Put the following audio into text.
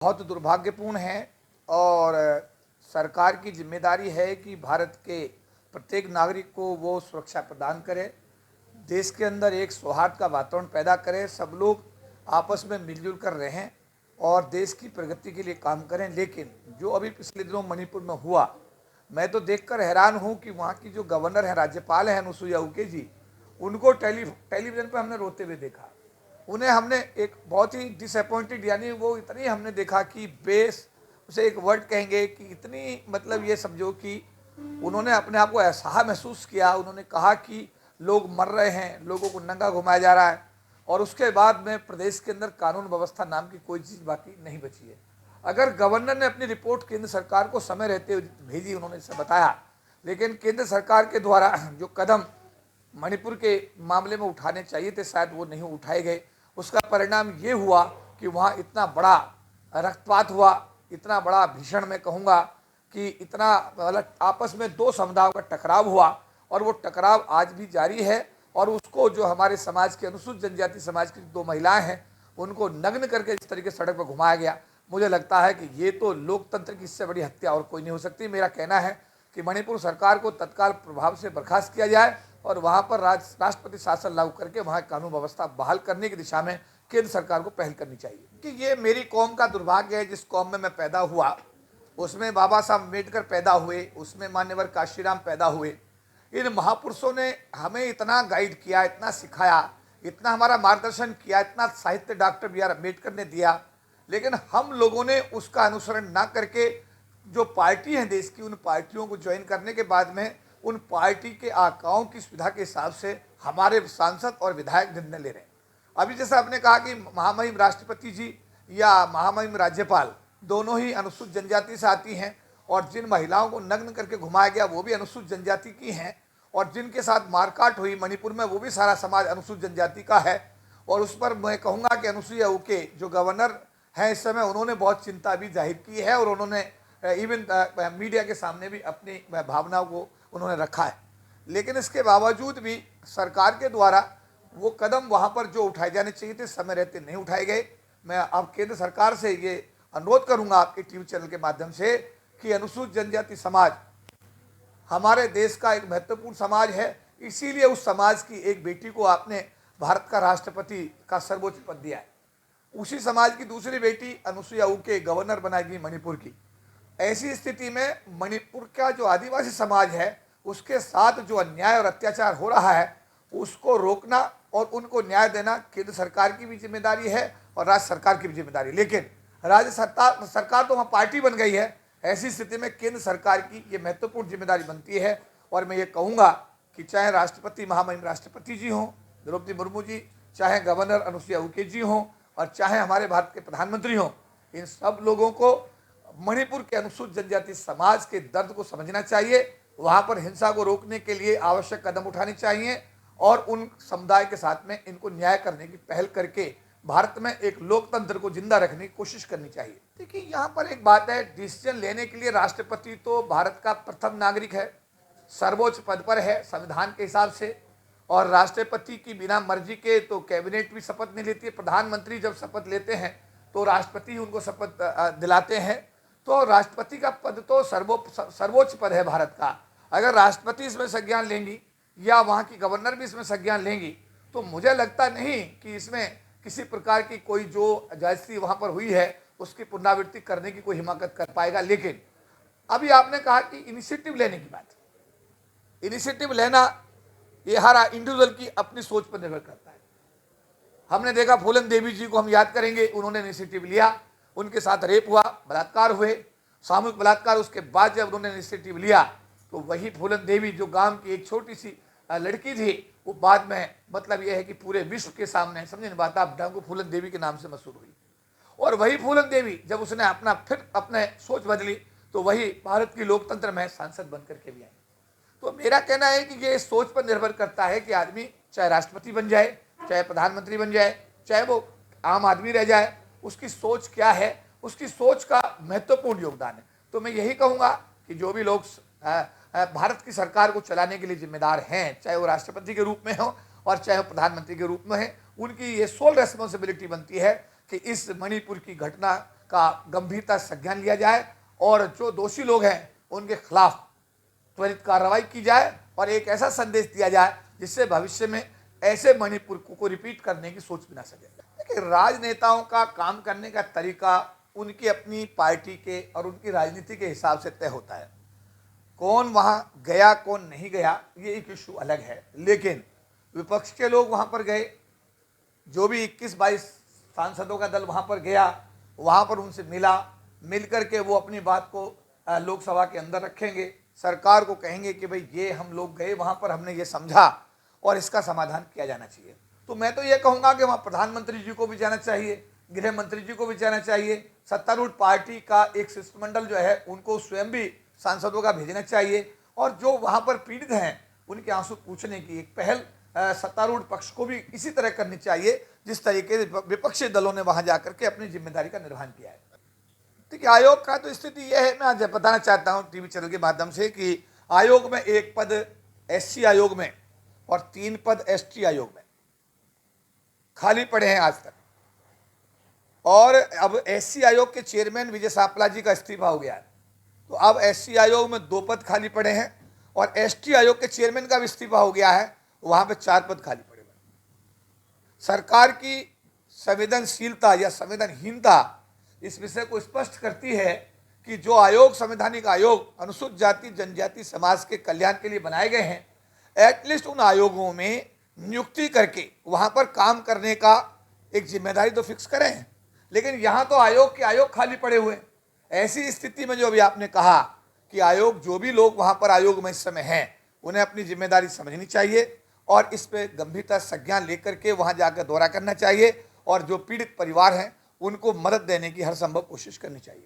बहुत दुर्भाग्यपूर्ण है और सरकार की जिम्मेदारी है कि भारत के प्रत्येक नागरिक को वो सुरक्षा प्रदान करे, देश के अंदर एक सौहार्द का वातावरण पैदा करे, सब लोग आपस में मिलजुल कर रहें और देश की प्रगति के लिए काम करें। लेकिन जो अभी पिछले दिनों मणिपुर में हुआ, मैं तो देखकर हैरान हूँ कि वहाँ की जो गवर्नर है, राज्यपाल हैं अनुसुईया उइके जी, उनको टेलीविज़न पर हमने रोते हुए देखा। उन्हें हमने एक बहुत ही डिसअपॉइंटेड, यानी वो इतनी हमने देखा कि बेस, उसे एक वर्ड कहेंगे कि इतनी, मतलब ये समझो कि उन्होंने अपने आप को असहाय महसूस किया। उन्होंने कहा कि लोग मर रहे हैं, लोगों को नंगा घुमाया जा रहा है, और उसके बाद में प्रदेश के अंदर कानून व्यवस्था नाम की कोई चीज़ बाकी नहीं बची है। अगर गवर्नर ने अपनी रिपोर्ट केंद्र सरकार को समय रहते हुए भेजी, उन्होंने इसे बताया, लेकिन केंद्र सरकार के द्वारा जो कदम मणिपुर के मामले में उठाने चाहिए थे, शायद वो नहीं उठाए गए। उसका परिणाम ये हुआ कि वहाँ इतना बड़ा रक्तपात हुआ, इतना बड़ा भीषण, मैं कहूँगा कि इतना, मतलब आपस में दो समुदायों का टकराव हुआ, और वो टकराव आज भी जारी है। और उसको जो हमारे समाज के अनुसूचित जनजाति समाज की दो महिलाएं हैं, उनको नग्न करके इस तरीके सड़क पर घुमाया गया। मुझे लगता है कि ये तो लोकतंत्र की इससे बड़ी हत्या और कोई नहीं हो सकती। मेरा कहना है कि मणिपुर सरकार को तत्काल प्रभाव से बर्खास्त किया जाए और वहाँ पर राष्ट्रपति शासन लागू करके वहाँ कानून व्यवस्था बहाल करने की दिशा में केंद्र सरकार को पहल करनी चाहिए। कि ये मेरी कौम का दुर्भाग्य है, जिस कौम में मैं पैदा हुआ, उसमें बाबा साहब अम्बेडकर पैदा हुए, उसमें मान्यवर काशीराम पैदा हुए। इन महापुरुषों ने हमें इतना गाइड किया, इतना सिखाया, इतना हमारा मार्गदर्शन किया, इतना साहित्य डॉक्टर BR अम्बेडकर ने दिया। लेकिन हम लोगों ने उसका अनुसरण ना करके जो पार्टी है देश की, उन पार्टियों को ज्वाइन करने के बाद में उन पार्टी के आकाओं की सुविधा के हिसाब से हमारे सांसद और विधायक निर्णय ले रहे हैं। अभी जैसा आपने कहा कि महामहिम राष्ट्रपति जी या महामहिम राज्यपाल दोनों ही अनुसूचित जनजाति से आती हैं, और जिन महिलाओं को नग्न करके घुमाया गया वो भी अनुसूचित जनजाति की हैं, और जिनके साथ मारकाट हुई मणिपुर में वो भी सारा समाज अनुसूचित जनजाति का है। और उस पर मैं कहूँगा कि अनुसुईया उइके जो गवर्नर हैं इस समय, उन्होंने बहुत चिंता भी जाहिर की है, और उन्होंने इवन मीडिया के सामने भी अपनी भावनाओं को उन्होंने रखा है। लेकिन इसके बावजूद भी सरकार के द्वारा वो कदम वहाँ पर जो उठाए जाने चाहिए थे, समय रहते नहीं उठाए गए। मैं अब केंद्र सरकार से ये अनुरोध करूँगा आपके टीवी चैनल के माध्यम से कि अनुसूचित जनजाति समाज हमारे देश का एक महत्वपूर्ण समाज है, इसीलिए उस समाज की एक बेटी को आपने भारत का राष्ट्रपति का सर्वोच्च पद दिया है। उसी समाज की दूसरी बेटी अनुसुईया उइके गवर्नर बनाएगी मणिपुर की। ऐसी स्थिति में मणिपुर का जो आदिवासी समाज है, उसके साथ जो अन्याय और अत्याचार हो रहा है, उसको रोकना और उनको न्याय देना केंद्र सरकार की भी जिम्मेदारी है और राज्य सरकार की भी जिम्मेदारी। लेकिन राज्य सरकार तो वहाँ पार्टी बन गई है। ऐसी स्थिति में केंद्र सरकार की ये महत्वपूर्ण जिम्मेदारी बनती है। और मैं ये कहूँगा कि चाहे राष्ट्रपति महामहिम राष्ट्रपति जी हों द्रौपदी मुर्मू जी, चाहे गवर्नर अनुसुईया उइके जी हों, और चाहे हमारे भारत के प्रधानमंत्री हों, इन सब लोगों को मणिपुर के अनुसूचित जनजाति समाज के दर्द को समझना चाहिए। वहाँ पर हिंसा को रोकने के लिए आवश्यक कदम उठाने चाहिए, और उन समुदाय के साथ में इनको न्याय करने की पहल करके भारत में एक लोकतंत्र को जिंदा रखने की कोशिश करनी चाहिए। देखिए, यहाँ पर एक बात है, डिसीजन लेने के लिए राष्ट्रपति तो भारत का प्रथम नागरिक है, सर्वोच्च पद पर है संविधान के हिसाब से, और राष्ट्रपति की बिना मर्जी के तो कैबिनेट भी शपथ नहीं लेती है। प्रधानमंत्री जब शपथ लेते हैं तो राष्ट्रपति उनको शपथ दिलाते हैं। तो राष्ट्रपति का पद तो सर्वोच्च पद है भारत का। अगर राष्ट्रपति इसमें संज्ञान लेंगी या वहाँ की गवर्नर भी इसमें संज्ञान लेंगी, तो मुझे लगता नहीं कि इसमें किसी प्रकार की कोई जो जायज़ी वहाँ पर हुई है उसकी पुनरावृत्ति करने की कोई हिमाकत कर पाएगा। लेकिन अभी आपने कहा कि इनिशिएटिव लेने की बात, इनिशिएटिव लेना ये हर इंडिविजुअल की अपनी सोच पर निर्भर करता है। हमने देखा फूलन देवी जी को हम याद करेंगे, उन्होंने इनिशिएटिव लिया, उनके साथ रेप हुआ, बलात्कार हुए, सामूहिक बलात्कार। उसके बाद जब उन्होंने इनिशिएटिव लिया तो वही फूलन देवी जो गांव की एक छोटी सी लड़की थी, वो बाद में, मतलब यह है कि पूरे विश्व के सामने, समझे बात आप, डांगू फूलन देवी के नाम से मशहूर हुई। और वही फूलन देवी जब उसने अपने सोच बदली तो वही भारत की लोकतंत्र में सांसद बन करके भी आई। तो मेरा कहना है कि ये सोच पर निर्भर करता है कि आदमी चाहे राष्ट्रपति बन जाए, चाहे प्रधानमंत्री बन जाए, चाहे वो आम आदमी रह जाए, उसकी सोच क्या है, उसकी सोच का महत्वपूर्ण योगदान है। तो मैं यही कहूँगा कि जो भी लोग भारत की सरकार को चलाने के लिए जिम्मेदार हैं, चाहे वो राष्ट्रपति के रूप में हो और चाहे वो प्रधानमंत्री के रूप में है, उनकी ये सोल रेस्पॉन्सिबिलिटी बनती है कि इस मणिपुर की घटना का गंभीरता से संज्ञान लिया जाए और जो दोषी लोग हैं उनके खिलाफ त्वरित कार्रवाई की जाए और एक ऐसा संदेश दिया जाए जिससे भविष्य में ऐसे मणिपुर को रिपीट करने की सोच भी ना सके। देखिए, राजनेताओं का काम करने का तरीका उनकी अपनी पार्टी के और उनकी राजनीति के हिसाब से तय होता है। कौन वहां गया कौन नहीं गया ये एक इशू अलग है, लेकिन विपक्ष के लोग वहां पर गए, जो भी 21-22 सांसदों का दल वहां पर गया, वहां पर उनसे मिल करके वो अपनी बात को लोकसभा के अंदर रखेंगे, सरकार को कहेंगे कि भाई ये हम लोग गए वहां पर, हमने ये समझा और इसका समाधान किया जाना चाहिए। तो मैं तो ये कहूँगा कि वहाँ प्रधानमंत्री जी को भी जाना चाहिए, गृह मंत्री जी को भी जाना चाहिए, सत्तारूढ़ पार्टी का एक शिष्टमंडल जो है उनको स्वयं भी सांसदों का भेजना चाहिए और जो वहाँ पर पीड़ित हैं उनके आंसू पूछने की एक पहल सत्तारूढ़ पक्ष को भी इसी तरह करनी चाहिए जिस तरीके से विपक्षी दलों ने वहाँ जाकर के अपनी जिम्मेदारी का निर्वहन किया है। देखिए, आयोग का तो स्थिति यह है, मैं आज बताना चाहता हूँ टीवी चैनल के माध्यम से कि आयोग में 1 पद SC आयोग में और 3 पद ST आयोग में खाली पड़े हैं आज तक। और अब SC आयोग के चेयरमैन विजय सापला जी का इस्तीफा हो गया है, तो अब SC आयोग में 2 पद खाली पड़े हैं और ST आयोग के चेयरमैन का भी इस्तीफा हो गया है, वहां पे 4 पद खाली पड़े हुए। सरकार की संवेदनशीलता या संवेदनहीनता इस विषय को स्पष्ट करती है कि जो आयोग, संवैधानिक आयोग अनुसूचित जाति जनजाति समाज के कल्याण के लिए बनाए गए हैं, एटलीस्ट उन आयोगों में नियुक्ति करके वहां पर काम करने का एक जिम्मेदारी तो फिक्स करें। लेकिन यहाँ तो आयोग के आयोग खाली पड़े हुए। ऐसी स्थिति में जो अभी आपने कहा कि आयोग, जो भी लोग वहां पर आयोग में इस समय हैं, उन्हें अपनी जिम्मेदारी समझनी चाहिए और इस पे गंभीरता संज्ञान लेकर के वहां जाकर दौरा करना चाहिए और जो पीड़ित परिवार हैं उनको मदद देने की हर संभव कोशिश करनी चाहिए।